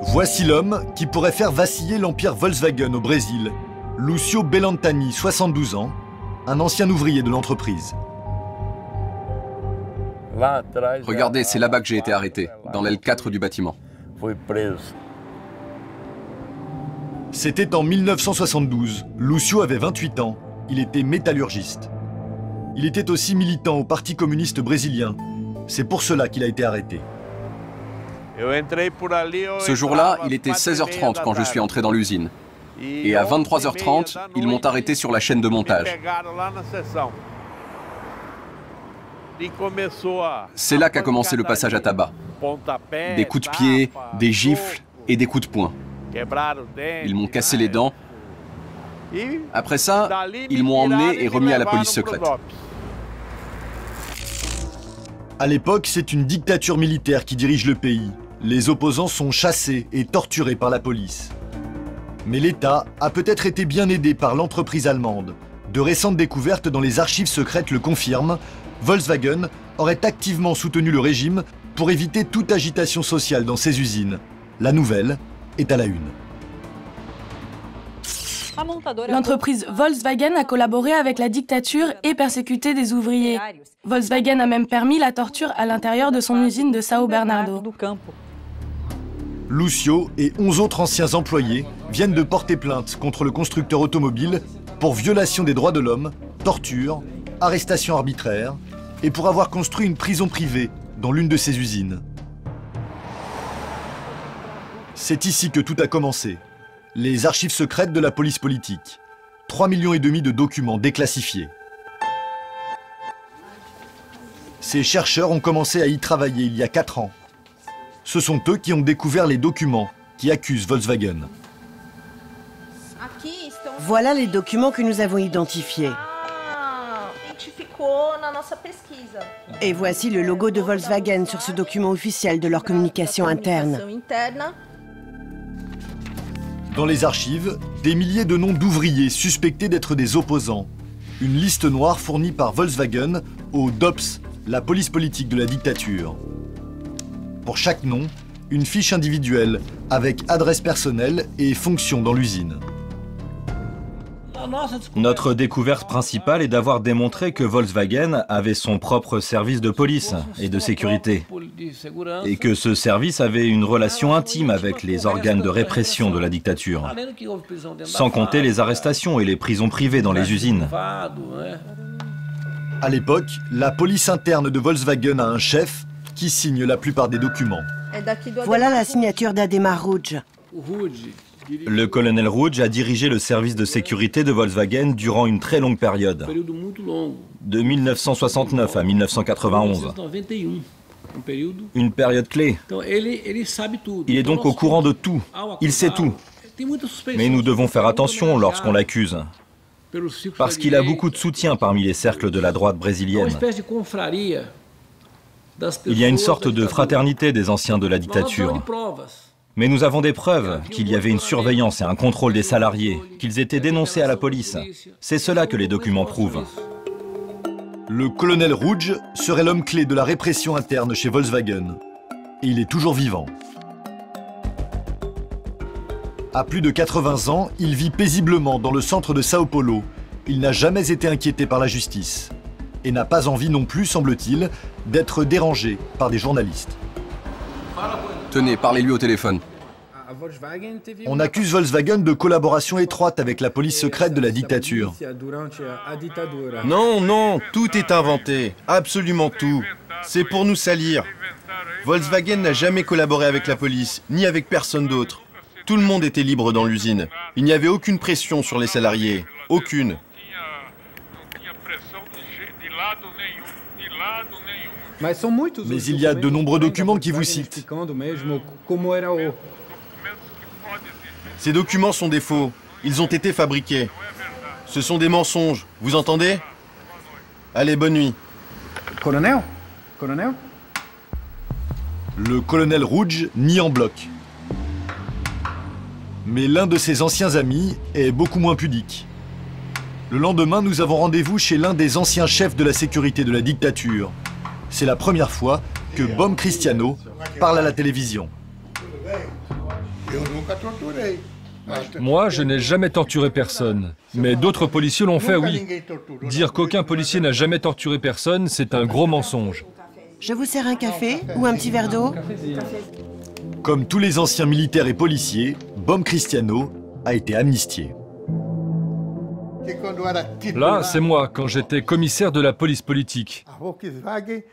Voici l'homme qui pourrait faire vaciller l'empire Volkswagen au Brésil. Lúcio Bellantani, 72 ans, un ancien ouvrier de l'entreprise. Regardez, c'est là-bas que j'ai été arrêté, dans l'aile 4 du bâtiment. C'était en 1972. Lúcio avait 28 ans. Il était métallurgiste. Il était aussi militant au Parti communiste brésilien. C'est pour cela qu'il a été arrêté. Ce jour-là, il était 16h30 quand je suis entré dans l'usine. Et à 23h30, ils m'ont arrêté sur la chaîne de montage. C'est là qu'a commencé le passage à tabac. Des coups de pied, des gifles et des coups de poing. Ils m'ont cassé les dents. Après ça, ils m'ont emmené et remis à la police secrète. À l'époque, c'est une dictature militaire qui dirige le pays. Les opposants sont chassés et torturés par la police. Mais l'État a peut-être été bien aidé par l'entreprise allemande. De récentes découvertes dans les archives secrètes le confirment. Volkswagen aurait activement soutenu le régime pour éviter toute agitation sociale dans ses usines. La nouvelle est à la une. L'entreprise Volkswagen a collaboré avec la dictature et persécuté des ouvriers. Volkswagen a même permis la torture à l'intérieur de son usine de São Bernardo. Lúcio et 11 autres anciens employés viennent de porter plainte contre le constructeur automobile pour violation des droits de l'homme, torture, arrestation arbitraire et pour avoir construit une prison privée dans l'une de ses usines. C'est ici que tout a commencé. Les archives secrètes de la police politique. 3,5 millions de documents déclassifiés. Ces chercheurs ont commencé à y travailler il y a 4 ans. Ce sont eux qui ont découvert les documents qui accusent Volkswagen. Voilà les documents que nous avons identifiés. Et voici le logo de Volkswagen sur ce document officiel de leur communication interne. Dans les archives, des milliers de noms d'ouvriers suspectés d'être des opposants. Une liste noire fournie par Volkswagen au DOPS, la police politique de la dictature. Pour chaque nom, une fiche individuelle avec adresse personnelle et fonction dans l'usine. Notre découverte principale est d'avoir démontré que Volkswagen avait son propre service de police et de sécurité, et que ce service avait une relation intime avec les organes de répression de la dictature, sans compter les arrestations et les prisons privées dans les usines. À l'époque, la police interne de Volkswagen a un chef qui signe la plupart des documents. Voilà la signature d'Ademar Ruge. Le colonel Ruge a dirigé le service de sécurité de Volkswagen durant une très longue période, de 1969 à 1991. Une période clé. Il est donc au courant de tout, il sait tout. Mais nous devons faire attention lorsqu'on l'accuse, parce qu'il a beaucoup de soutien parmi les cercles de la droite brésilienne. Il y a une sorte de fraternité des anciens de la dictature. Mais nous avons des preuves qu'il y avait une surveillance et un contrôle des salariés, qu'ils étaient dénoncés à la police. C'est cela que les documents prouvent. Le colonel Ruge serait l'homme clé de la répression interne chez Volkswagen. Et il est toujours vivant. À plus de 80 ans, il vit paisiblement dans le centre de Sao Paulo. Il n'a jamais été inquiété par la justice. Et n'a pas envie non plus, semble-t-il, d'être dérangé par des journalistes. Tenez, parlez-lui au téléphone. On accuse Volkswagen de collaboration étroite avec la police secrète de la dictature. Non, non, tout est inventé. Absolument tout. C'est pour nous salir. Volkswagen n'a jamais collaboré avec la police, ni avec personne d'autre. Tout le monde était libre dans l'usine. Il n'y avait aucune pression sur les salariés. Aucune. Mais il y a de nombreux documents qui vous citent. Ces documents sont des faux. Ils ont été fabriqués. Ce sont des mensonges. Vous entendez? Allez, bonne nuit. Colonel? Le colonel Ruge nie en bloc. Mais l'un de ses anciens amis est beaucoup moins pudique. Le lendemain, nous avons rendez-vous chez l'un des anciens chefs de la sécurité de la dictature. C'est la première fois que Bom Cristiano parle à la télévision. Moi, je n'ai jamais torturé personne. Mais d'autres policiers l'ont fait, oui. Dire qu'aucun policier n'a jamais torturé personne, c'est un gros mensonge. Je vous sers un café ou un petit verre d'eau? Comme tous les anciens militaires et policiers, Bom Cristiano a été amnistié. Là, c'est moi, quand j'étais commissaire de la police politique.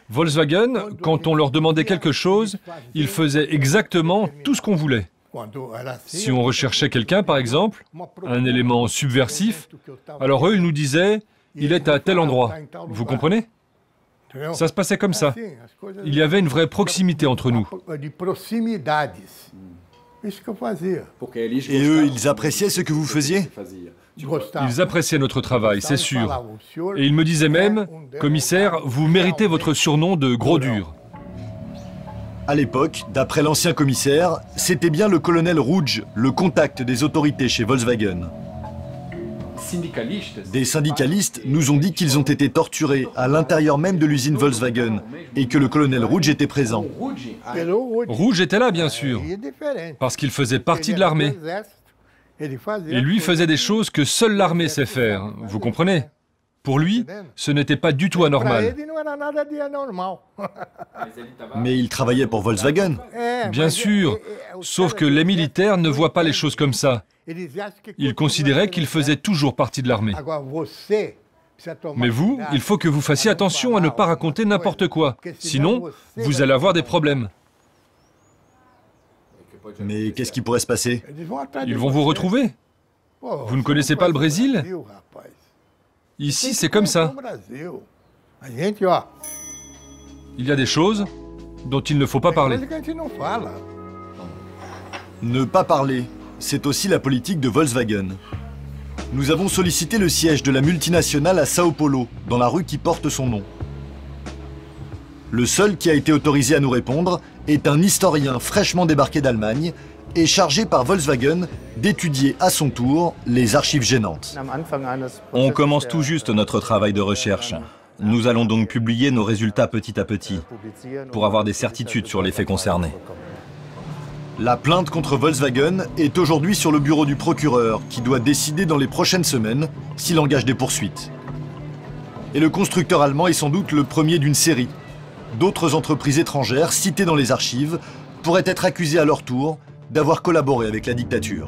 Volkswagen, quand on leur demandait quelque chose, ils faisaient exactement tout ce qu'on voulait. Si on recherchait quelqu'un, par exemple, un élément subversif, alors eux, ils nous disaient « il est à tel endroit ». Vous comprenez? Ça se passait comme ça. Il y avait une vraie proximité entre nous. Et eux, ils appréciaient ce que vous faisiez? Ils appréciaient notre travail, c'est sûr. Et ils me disaient même « commissaire, vous méritez votre surnom de gros dur ». À l'époque, d'après l'ancien commissaire, c'était bien le colonel Rouge, le contact des autorités chez Volkswagen. Des syndicalistes nous ont dit qu'ils ont été torturés à l'intérieur même de l'usine Volkswagen et que le colonel Rouge était présent. Rouge était là, bien sûr, parce qu'il faisait partie de l'armée. Et lui faisait des choses que seule l'armée sait faire, vous comprenez? Pour lui, ce n'était pas du tout anormal. Mais il travaillait pour Volkswagen. Bien sûr, sauf que les militaires ne voient pas les choses comme ça. Ils considéraient qu'il faisait toujours partie de l'armée. Mais vous, il faut que vous fassiez attention à ne pas raconter n'importe quoi. Sinon, vous allez avoir des problèmes. Mais qu'est-ce qui pourrait se passer? Ils vont vous retrouver. Vous ne connaissez pas le Brésil? Ici, c'est comme ça. Il y a des choses dont il ne faut pas parler. Ne pas parler, c'est aussi la politique de Volkswagen. Nous avons sollicité le siège de la multinationale à Sao Paulo, dans la rue qui porte son nom. Le seul qui a été autorisé à nous répondre est un historien fraîchement débarqué d'Allemagne et chargé par Volkswagen d'étudier à son tour les archives gênantes. On commence tout juste notre travail de recherche. Nous allons donc publier nos résultats petit à petit, pour avoir des certitudes sur les faits concernés. La plainte contre Volkswagen est aujourd'hui sur le bureau du procureur, qui doit décider dans les prochaines semaines s'il engage des poursuites. Et le constructeur allemand est sans doute le premier d'une série. D'autres entreprises étrangères citées dans les archives pourraient être accusées à leur tour d'avoir collaboré avec la dictature.